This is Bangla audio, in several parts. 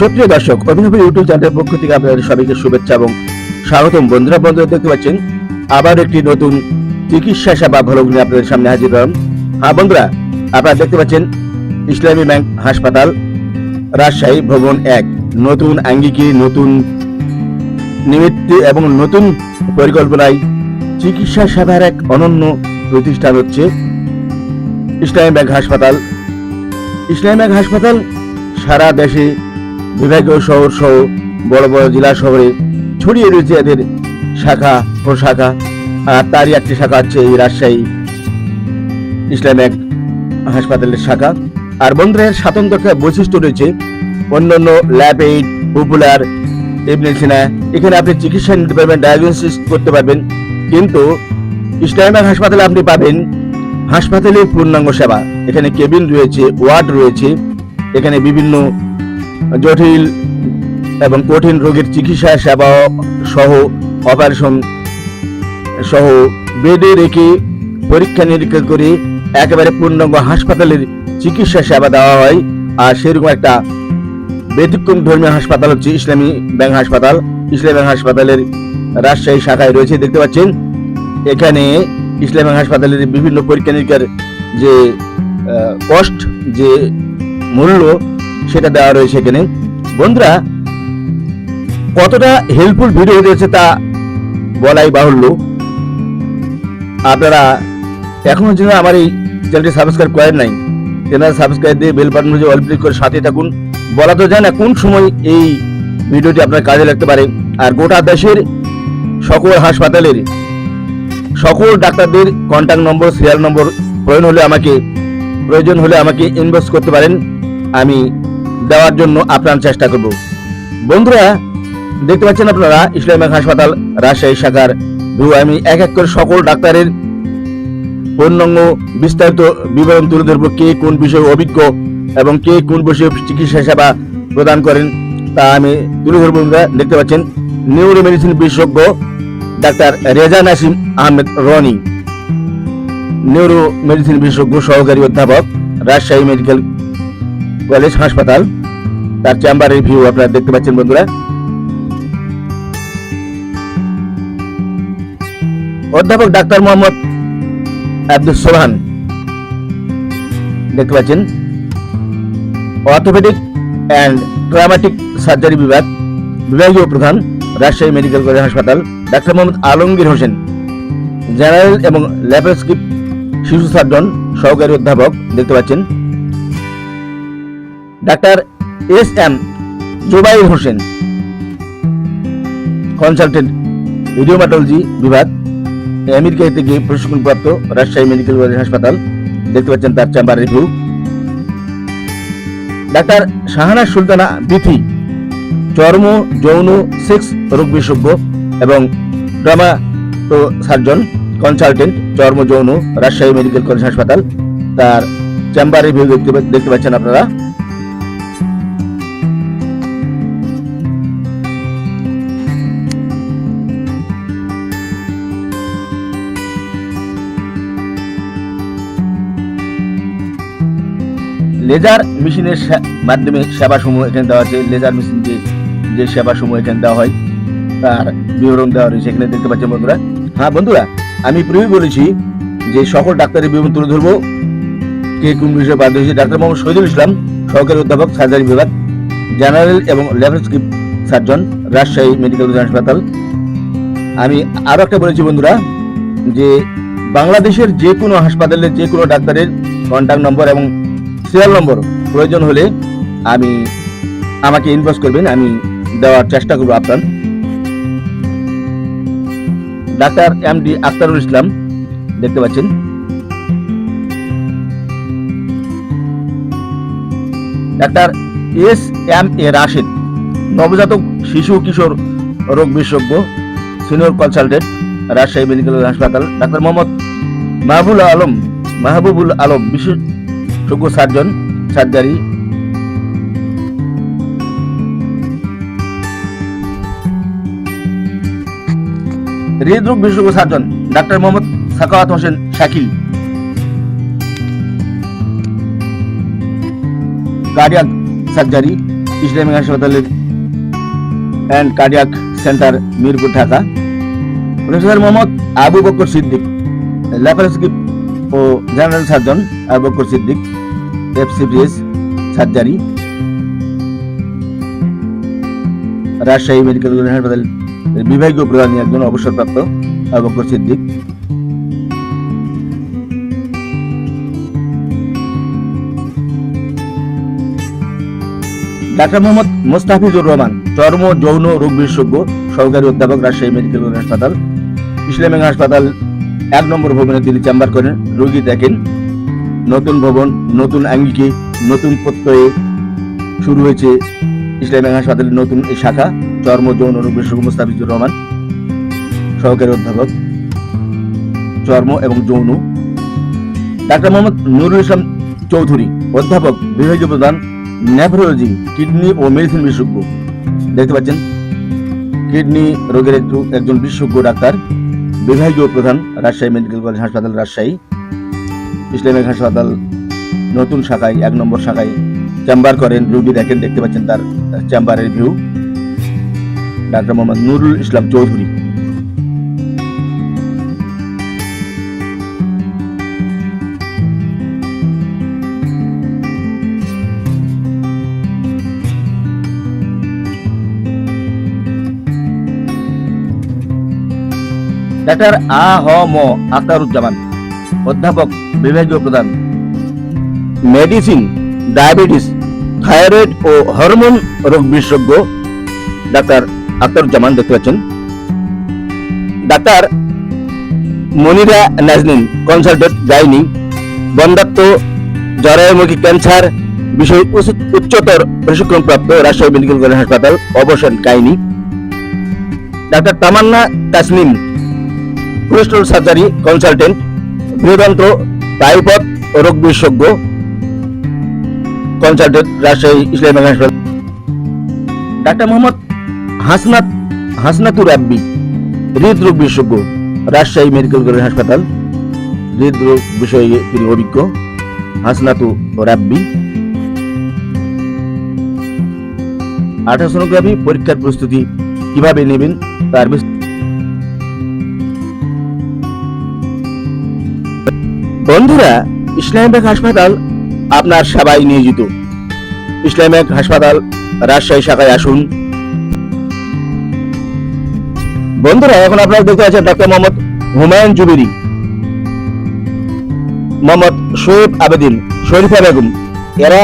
সুপ্রিয় দর্শক, অভিনব ইউটিউব চ্যানেলের পক্ষ থেকে আপনাদের সবাইকে শুভেচ্ছা এবং স্বাগতম। বন্ধুরা দেখতে পাচ্ছেন আবার একটি নতুন চিকিৎসা সেবা ভ্লগ নিয়ে আপনাদের সামনে হাজির হলাম। হ্যাঁ বন্ধুরা, আপনারা দেখতে পাচ্ছেন ইসলামী ব্যাংক হাসপাতাল রাজশাহী ভবন 1 নতুন আঙ্গিকে, নতুন নিমিত্তে এবং নতুন পরিকল্পনায় চিকিৎসা সেবার এক অনন্য প্রতিষ্ঠান হচ্ছে ইসলামী ব্যাংক হাসপাতাল। ইসলামী ব্যাংক হাসপাতাল সারা দেশে বিভাগীয় শহর সহ বড় বড় জেলা শহরে ছড়িয়ে রয়েছে এদের শাখা প্রশাখা, আর তারই একটি শাখা হচ্ছে এই রাজশাহী ইসলামী ব্যাংক হাসপাতালের শাখা। আর বন্ধুরা, এর স্বতন্ত্র একটা বৈশিষ্ট্য রয়েছে। অন্যান্য ল্যাব এইড, পপুলার, ইবনে সিনা, এখানে আপনি চিকিৎসা নিতে পারবেন, ডায়াগনোসিস করতে পারবেন, কিন্তু ইসলামী ব্যাংক হাসপাতালে আপনি পাবেন হাসপাতালের পূর্ণাঙ্গ সেবা। এখানে কেবিন রয়েছে, ওয়ার্ড রয়েছে, এখানে বিভিন্ন জটিল এবং কঠিন রোগের চিকিৎসা সেবা সহ অপারেশন সহ বেডে রেখে পরীক্ষা নিরীক্ষা করে একেবারে পূর্ণাঙ্গ হাসপাতালের চিকিৎসা সেবা দেওয়া হয়। আর সেরকম একটা ব্যতিক্রম ধর্মীয় হাসপাতাল হচ্ছে ইসলামী ব্যাংক হাসপাতাল। ইসলামী ব্যাংক হাসপাতালের রাজশাহী শাখায় রয়েছে, দেখতে পাচ্ছেন এখানে ইসলামী ব্যাংক হাসপাতালের বিভিন্ন পরীক্ষা নিরীক্ষার যে কস্ট, যে মূল্য, সেটা দেওয়া রয়েছে এখানে। বন্ধুরা, কতটা হেল্পফুল ভিডিও দিয়েছে তা বলাই বাহুল্য। আপনারা এখনো যেন আমার এই চ্যানেলটি সাবস্ক্রাইব করেন নাই, চ্যানেল সাবস্ক্রাইব দিয়ে বেল বাটন অল ক্লিক করে সাথে থাকুন। বলা তো যায় না কোন সময় এই ভিডিওটি আপনার কাজে লাগতে পারে। আর গোটা দেশের সকল হাসপাতালের সকল ডাক্তারদের কন্ট্যাক্ট নম্বর, সিরিয়াল নম্বর প্রয়োজন হলে আমাকে ইনবক্স করতে পারেন, আমি দেওয়ার জন্য আপনার চেষ্টা করব। বন্ধুরা, দেখতে পাচ্ছেন আপনারা ইসলামী ব্যাংক হাসপাতাল রাজশাহী শাখার আমি এক এক করে সকল ডাক্তারের পূর্ণাঙ্গ বিস্তারিত বিবরণ তুলে ধরবো। কে কোন বিষয়ে অভিজ্ঞ এবং কে কোন বিষয়ে চিকিৎসা সেবা প্রদান করেন তা আমি তুলে ধরবো। দেখতে পাচ্ছেন নিউরো মেডিসিন বিশেষজ্ঞ doctor Reza Nasim Ahmed Rony, neuro medicine বিশেষজ্ঞ সহকারী অধ্যাপক, রাজশাহী মেডিকেল কলেজ হাসপাতাল, তার চেম্বারের ভিউ আপনারা দেখতে পাচ্ছেন। বন্ধুরা, অধ্যাপক ডাক্তার মোহাম্মদ আব্দুল সোবহান, দেখতে পাচ্ছেন অর্থোপেডিক অ্যান্ড ট্রমাটিক সার্জারি বিভাগীয় প্রধান, রাজশাহী মেডিকেল কলেজ হাসপাতাল। ডাক্তার মোহাম্মদ আলমগীর হোসেন, জেনারেল এবং ল্যাপারোস্কোপিক শিশু সার্জন সহকারী অধ্যাপক, দেখতে পাচ্ছেন। Doctor S M Zubair Hossain, consultant রেডিওমেট্রোলজি বিভাগ, আমেরিকা থেকে প্রশিক্ষণপ্রাপ্ত, রাজশাহী মেডিকেল কলেজ হাসপাতাল, দেখতে পাচ্ছেন তার chamber review. Doctor Shahana Sultana Bithi, চর্ম যৌন সেক্স রোগ বিশেষজ্ঞ এবং ট্রমাটো সার্জন কনসালটেন্ট, চর্ম যৌন, রাজশাহী মেডিকেল কলেজ হাসপাতাল, তার চেম্বার রিভিউ দেখতে পাচ্ছেন আপনারা। লেজার মেশিনের মাধ্যমে সেবাসমূহ এখানে দেওয়া আছে। লেজার মেশিন যে সেবাসমূহ এখানে দেওয়া হয় তার বিবরণ দেওয়া রয়েছে এখানে, দেখতে পাচ্ছেন বন্ধুরা। হ্যাঁ বন্ধুরা, আমি পূর্বেই বলেছি যে সকল ডাক্তারের বিবরণ তুলে ধরবো, কে কোন বিষয়ে বাধ্য হয়েছে। ডাক্তার মোহাম্মদ শহীদুল ইসলাম, সহকারী অধ্যাপক, সার্জারি বিভাগ, জেনারেল এবং laparoscopic surgeon, Rajshahi medical college হাসপাতাল। আমি আরো একটা বলেছি বন্ধুরা, যে বাংলাদেশের যে কোনো হাসপাতালের যে কোনো ডাক্তারের কন্ট্যাক্ট নম্বর এবং সিরিয়াল নম্বর প্রয়োজন হলে আমাকে ইনবক্স করবেন, আমি দেওয়ার চেষ্টা করবো আপনার। ডাক্তার এমডি আখতারুল ইসলাম, দেখতে পাচ্ছেন। Doctor S M A Rashed, নবজাতক শিশু কিশোর রোগ বিশেষজ্ঞ, সিনিয়র কনসালটেন্ট, রাজশাহী মেডিকেল হাসপাতাল। ডাক্তার মোহাম্মদ মাহবুবুল আলম, বিশেষজ্ঞ সার্জন, সার্জারি। হৃদরোগ বিশেষজ্ঞ surgeon doctor Mohammad Sakhawat Hossain Shakil, cardiac surgery, Islamic হাসপাতালের and cardiac centre Mirpur, Dhaka. Professor Mohammad Abu Bakar Siddique, laparoscope ও general surgeon Abu Bakar Siddique, FCPS surgery, Rajshahi medical college হাসপাতাল বিভাগীয় প্রধান একজন অবসরপ্রাপ্ত আবু বকর সিদ্দিক। ডাক্তার মোহাম্মদ মোস্তাফিজুর রহমান, চর্ম যৌন রোগ বিশেষজ্ঞ, সহকারী অধ্যাপক, রাজশাহী মেডিকেল কলেজ হাসপাতাল। ইসলামিক হাসপাতাল 1 নম্বর ভবনে তিনি চেম্বার করেন, রোগী দেখেন। নতুন ভবন, নতুন আঙ্গিকে, নতুন প্রত্যয়ে শুরু হয়েছে ইসলামিক হাসপাতালের নতুন এই শাখা। চর্ম যৌন রোগ বিশেষজ্ঞ মোস্তাফিজুর রহমান, সহকারী অধ্যাপক চর্ম এবং যৌন। ডাক্তার মোহাম্মদ নুরুল ইসলাম চৌধুরী, অধ্যাপক, বিভাগীয় প্রধান, নেফ্রোলজি, কিডনি ও মেডিসিন বিশেষজ্ঞ। দেখতে পাচ্ছেন কিডনি রোগের একজন বিশেষজ্ঞ ডাক্তার, বিভাগীয় প্রধান, রাজশাহী মেডিকেল কলেজ হাসপাতাল, রাজশাহী। ইসলামিক হাসপাতাল নতুন শাখায় 1 নম্বর শাখায় চেম্বার করেন, রোগী দেখেন। দেখতে পাচ্ছেন তার চেম্বারের view. Doctor Mohammad Nurul Islam Chowdhury. Doctor A H M. Akhtaruzzaman, অধ্যাপক, বিভাগীয় প্রধান, মেডিসিন, ডায়াবেটিস, থাইরয়েড ও হরমোন রোগ বিশেষজ্ঞ ডাক্তার আখতারুজ্জামান। দেখতে পাচ্ছেন doctor Monira Nazneen, consultant, gynae, বন্ধ্যাত্ব, জরায়ুমুখী ক্যান্সার বিষয়ে উচ্চতর প্রশিক্ষণপ্রাপ্ত, রাজশাহী মেডিকেল কলেজ হাসপাতাল, অবসান, গাইনি। ডাক্তার তামান্না তাসনিম, কোলেস্ট্রল সার্জারি কনসালটেন্ট, বৃহদান্ত্র, বায়ুপথ রোগ বিশেষজ্ঞ, কনসালটেন্ট, রাজশাহী ইসলামিক হাসপাতাল। ডাক্তার মোহাম্মদ হাসনাতুর রাব্বি, হৃদরোগ বিশেষজ্ঞ, রাজশাহী মেডিকেল কলেজ হাসপাতাল, হৃদরোগ বিষয়ে তিনি অভিজ্ঞ। হাসনাতু রাব্বি। আল্ট্রাসোনোগ্রাফি পরীক্ষার প্রস্তুতি কিভাবে নেবেন তার বন্ধুরা, ইসলামিক হাসপাতাল আপনার সেবায় নিয়োজিত। ইসলামিক হাসপাতাল রাজশাহী শাখায় আসুন। বন্ধুরা, এখন আপনারা দেখতে পাচ্ছেন ডাক্তার মোহাম্মদ হুমায়ুন জুবেরি, মোহাম্মদ শোয়েব আবেদিন, শরীফা বেগম, এরা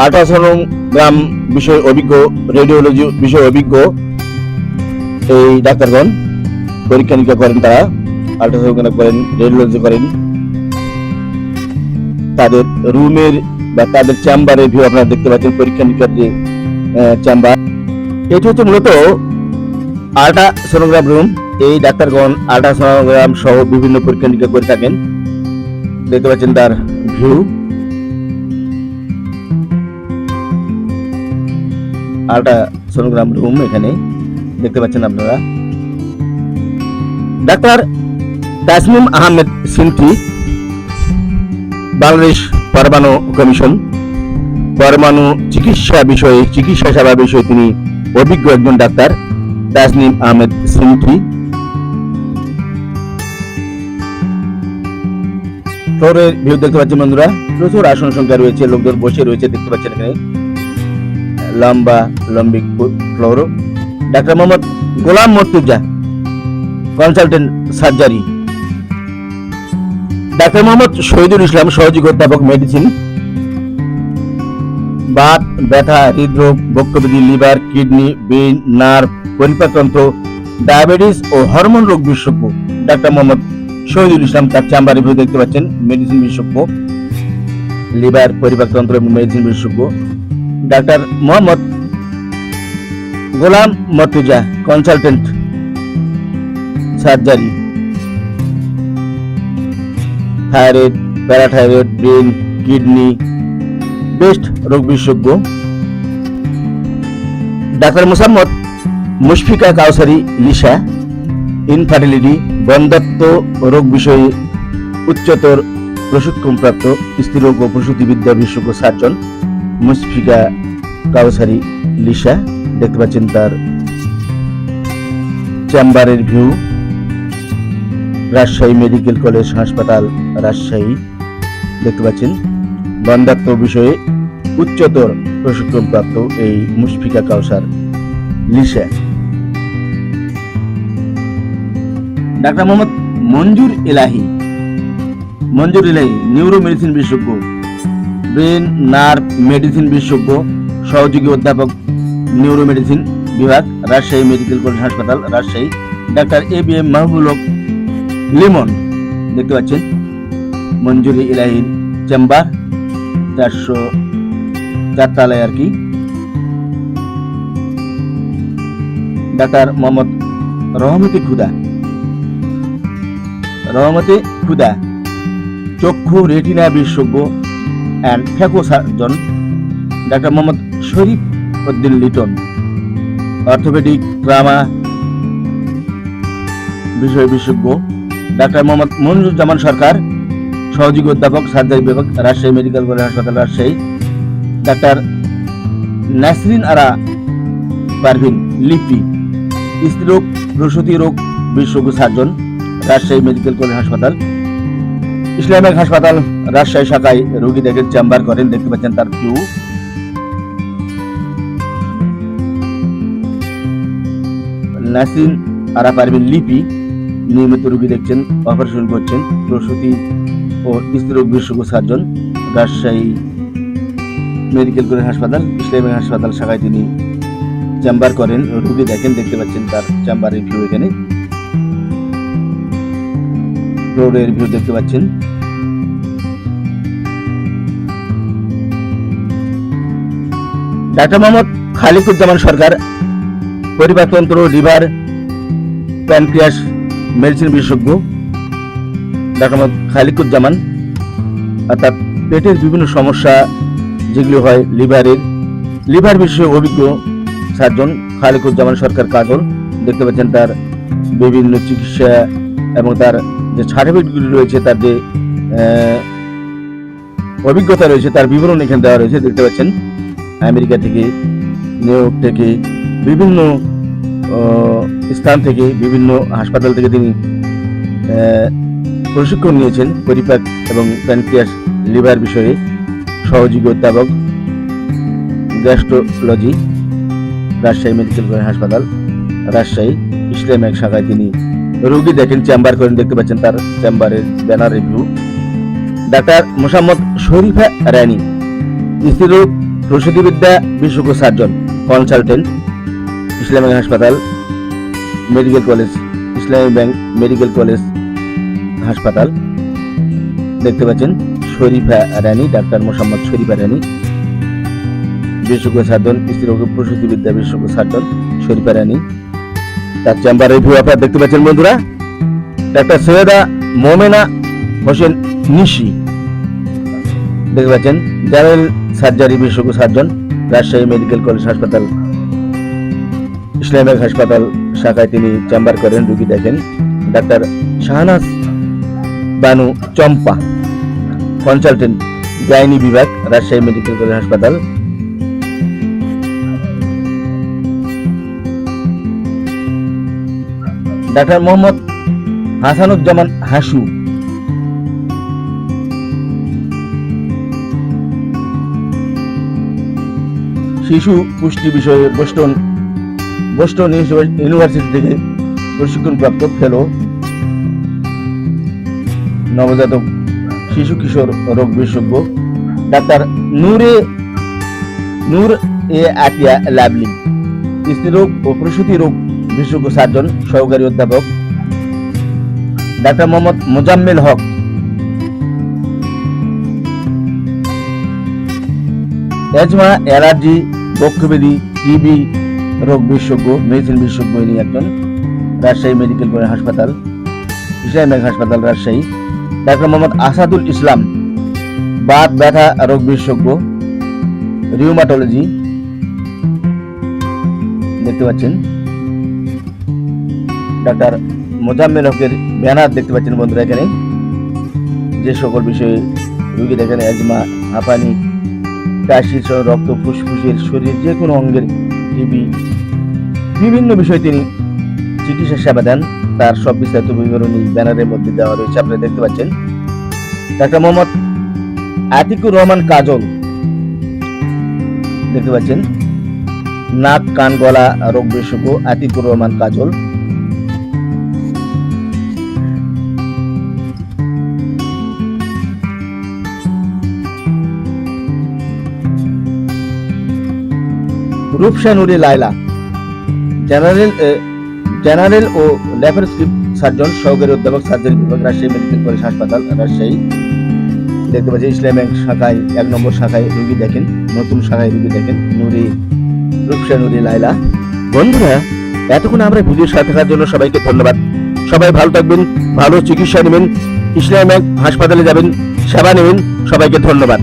আল্ট্রাসোনোগ্রাম বিষয়ে অভিজ্ঞ, রেডিওলজি বিষয়ে অভিজ্ঞ এই ডাক্তারগণ। পরীক্ষা নিরীক্ষা করেন, তারা আল্ট্রাসোনোগ্রাম করেন, রেডিওলজি করেন। তাদের রুমের বা তাদের চেম্বারের ভিউ আপনারা দেখতে পাচ্ছেন, পরীক্ষা নিরীক্ষার যে চেম্বার। এটি হচ্ছে মূলত আল্ট্রাসোনোগ্রাম রুম। এই ডাক্তারগণ আল্ট্রাসোনোগ্রাম সহ বিভিন্ন পরীক্ষা নিরীক্ষা করে থাকেন। দেখতে পাচ্ছেন তার ভিউ। আল্ট্রাসোনোগ্রাম রুম এখানে দেখতে পাচ্ছেন আপনারা। ডাক্তার তাসনিম আহমেদ সিনথি, বাংলাদেশ পরমাণু কমিশন, পরমাণু চিকিৎসা সেবা বিষয়ে তিনি অভিজ্ঞ একজন ডাক্তার, তাসনিম আহমেদ সিনথি। ফ্লোরের ভিউ দেখতে পাচ্ছেন বন্ধুরা, প্রচুর আসন সংখ্যা রয়েছে, লোকজন বসে রয়েছে, দেখতে পাচ্ছেন এখানে লম্বি floor. Doctor Mohammad Golam Murtuza, consultant, surgery. Doctor Mohammad Shahidul Islam, সহযোগী অধ্যাপক, মেডিসিন, বাত, ব্যথা, হৃদরোগ, বক্ষব্যাধি, লিভার, কিডনি, ব্রেন, নার্ভ, পরিপাকতন্ত্র, ডায়াবেটিস ও হরমোন রোগ বিশেষজ্ঞ ডাক্তার মোহাম্মদ শহীদুল ইসলাম। তার চেম্বারে ভিউ দেখতে পাচ্ছেন, মেডিসিন বিশেষজ্ঞ, লিভার, পরিপাকতন্ত্র এবং মেডিসিন বিশেষজ্ঞ। Doctor Mohammad Golam Murtuza, consultant, surgery, thyroid, parathyroid, brain, kidney, breast রোগ বিশেষজ্ঞ। ডাক্তার মোসাম্মদ মুশফিকা কাউসারি লিসা, ইনফার্টিলিটি, বন্ধ্যাত্ব রোগ বিষয়ে উচ্চতর প্রশিক্ষণপ্রাপ্ত, স্ত্রীরোগ ও প্রসূতিবিদ্যা বিশেষজ্ঞ সার্জন, মুশফিকা কাউসারি লিসা, দেখতে পাচ্ছেন তার চেম্বারের ভিউ। রাজশাহী মেডিকেল কলেজ হাসপাতাল রাজশাহী, দেখতে পাচ্ছেন বন্ধ্যাত্ব বিষয়ে উচ্চতর প্রশিক্ষণপ্রাপ্ত এই মুশফিকা কাউসার লিসা। ডাক্তার মোহাম্মদ মঞ্জুর এলাহি নিউরো মেডিসিন বিশেষজ্ঞ, ব্রেন নার্ভ মেডিসিন বিশেষজ্ঞ, সহযোগী অধ্যাপক নিউরো মেডিসিন বিভাগ রাজশাহী মেডিকেল কলেজ হাসপাতাল রাজশাহী। ডাক্তার ABM মাহবুবুল হক লিমন, দেখতে পাচ্ছেন মঞ্জুরি এলাহির চেম্বার 404 তলায় আর কি। ডাক্তার মোহাম্মদ রহমতে খুদা চক্ষু রেটিনা বিশেষজ্ঞ and phaco surgeon. Doctor Mohammad Sharif Uddin Liton, orthopaedic trauma বিষয় বিশেষজ্ঞ। ডাক্তার মোহাম্মদ মনিরুজ্জামান সরকার, সহযোগী অধ্যাপক সার্জারি বিভাগ রাজশাহী মেডিকেল কলেজ হাসপাতাল রাজশাহী। ডাক্তার নাসরিন আরা পারভিন লিপি, স্ত্রীরোগ প্রসূতি রোগ বিশেষজ্ঞ সার্জন রাজশাহী মেডিকেল কলেজ হাসপাতাল। ইসলামিক হাসপাতাল রাজশাহী শাখায় রোগী দেখে চেম্বার করেন, দেখতে পাচ্ছেন তার ভিউ। নাসরিন আরা পারভিন লিপি নিয়মিত রোগী দেখছেন, অপারেশন করছেন, প্রসূতি ও স্ত্রীরোগ বিশেষজ্ঞ সার্জন রাজশাহী মেডিকেল কলেজ হাসপাতাল ইসলামিক হাসপাতাল শাখায় তিনি চেম্বার করেন, রোগী দেখেন, দেখতে পাচ্ছেন তার চেম্বারের ভিউ। এখানে ফ্লোরের ভিউ দেখতে পাচ্ছেন। ডাক্তার মোহাম্মদ খালিকুজ্জামান সরকার, পরিপাকতন্ত্র, লিভার, প্যানক্রিয়াস মেডিসিন বিশেষজ্ঞ। ডাক্তার মোহাম্মদ খালিকুজ্জামান অর্থাৎ পেটের বিভিন্ন সমস্যা যেগুলো হয় লিভার বিষয়ে অভিজ্ঞ সার্জন খালিকুজ্জামান সরকার কাজল, দেখতে পাচ্ছেন তার বিভিন্ন চিকিৎসা এবং তার যে সার্টিফিকেটগুলি রয়েছে, তার যে অভিজ্ঞতা রয়েছে তার বিবরণ এখানে দেওয়া রয়েছে, দেখতে পাচ্ছেন। আমেরিকা থেকে, নিউ ইয়র্ক থেকে, বিভিন্ন স্থান থেকে, বিভিন্ন হাসপাতাল থেকে তিনি প্রশিক্ষণ নিয়েছেন পরিপাক এবং প্যানক্রিয়াস লিভার বিষয়ে। সহযোগী অধ্যাপক গ্যাস্ট্রোলজি রাজশাহী মেডিকেল কলেজ হাসপাতাল রাজশাহী ইসলামিক শাখায় তিনি রোগী দেখেন, চেম্বার করেন, দেখতে পাচ্ছেন তার চেম্বারের banner review. Doctor Mosammat Sharifa Rani, স্ত্রীরোগ প্রসূতিবিদ্যা বিশেষজ্ঞ সার্জন কনসালটেন্ট ইসলামিক হাসপাতাল medical college Islami bank medical college হাসপাতাল, দেখতে পাচ্ছেন শরীফা রানী। ডাক্তার মোসাম্মদ শরীফা রানী বিশেষজ্ঞ সার্জন, স্ত্রীরোগ প্রসূতিবিদ্যা বিশেষজ্ঞ সার্জন শরীফা রানী, তার চেম্বার রিভিউ আপনারা দেখতে পাচ্ছেন বন্ধুরা। ডাক্তার সৈয়দা মোমেনা হোসেন নিশি, দেখতে পাচ্ছেন জেনারেল সার্জারি বিশেষজ্ঞ সার্জন রাজশাহী মেডিকেল কলেজ হাসপাতাল ইসলামিক হাসপাতাল শাখায় তিনি চেম্বার করেন, রোগী দেখেন। ডাক্তার শাহনাজ বানু চম্পা, কনসালটেন্ট গাইনি বিভাগ রাজশাহী মেডিকেল কলেজ হাসপাতাল। ডাক্তার মোহাম্মদ হাসানুজ্জামান হাসু, শিশু পুষ্টি বিষয়ে বোস্টন ইউনিভার্সিটি থেকে প্রশিক্ষণপ্রাপ্ত ফেলো, নবজাতক শিশু কিশোর রোগ বিশেষজ্ঞ। ডাক্তার নূর এ আতিয়া লাভলি, স্ত্রীরোগ ও প্রসূতি রোগ বিশেষজ্ঞ সার্জন সহকারী অধ্যাপক। Doctor Mohammad Mozammel Haque, asthma, allergy, বক্ষব্যাধি, TB রোগ বিশেষজ্ঞ মেডিসিন বিশেষজ্ঞ ইনি একজন রাজশাহী মেডিকেল কলেজ হাসপাতাল ইসলামিক হাসপাতাল রাজশাহী। ডাক্তার মোহাম্মদ আসাদুল ইসলাম, বাত ব্যথা রোগ বিশেষজ্ঞ রিউমাটোলজি, দেখতে পাচ্ছেন। ডাক্তার মোজাম্মেল হকের ব্যানার দেখতে পাচ্ছেন বন্ধুরা এখানে, যে সকল বিষয়ে রোগী দেখেন, এজমা, হাঁপানি, কাশি, রক্ত, ফুসফুসের, শরীর যে কোনো অঙ্গের টিবি, বিভিন্ন বিষয়ে তিনি চিকিৎসা সেবা দেন। তার সব বিস্তারিত বিবরণ এই ব্যানারের মধ্যে দেওয়া রয়েছে, আপনারা দেখতে পাচ্ছেন। ডাক্তার মোহাম্মদ আতিকুর রহমান কাজল, দেখতে পাচ্ছেন। নাক, কান, গলা রোগ বিশেষজ্ঞ আতিকুর রহমান কাজল। রূপসা নুরি লায়লা, জেনারেল ও ল্যাপারোস্কোপিক সার্জন, সহকারী অধ্যাপক, সার্জারি বিভাগ, রাজশাহী মেডিকেল কলেজ হাসপাতাল, রাজশাহী। দেখতে পাচ্ছি ইসলাম ব্যাংক শাখায় 1 নম্বর শাখায় রোগী দেখেন, নতুন শাখায় রোগী দেখেন রূপসা নুরি লায়লা। বন্ধুরা, এতক্ষণ আমরা ভিডিওর সাথে থাকার জন্য সবাইকে ধন্যবাদ। সবাই ভালো থাকবেন, ভালো চিকিৎসা নেবেন, ইসলাম ব্যাংক হাসপাতালে যাবেন, সেবা নেবেন। সবাইকে ধন্যবাদ।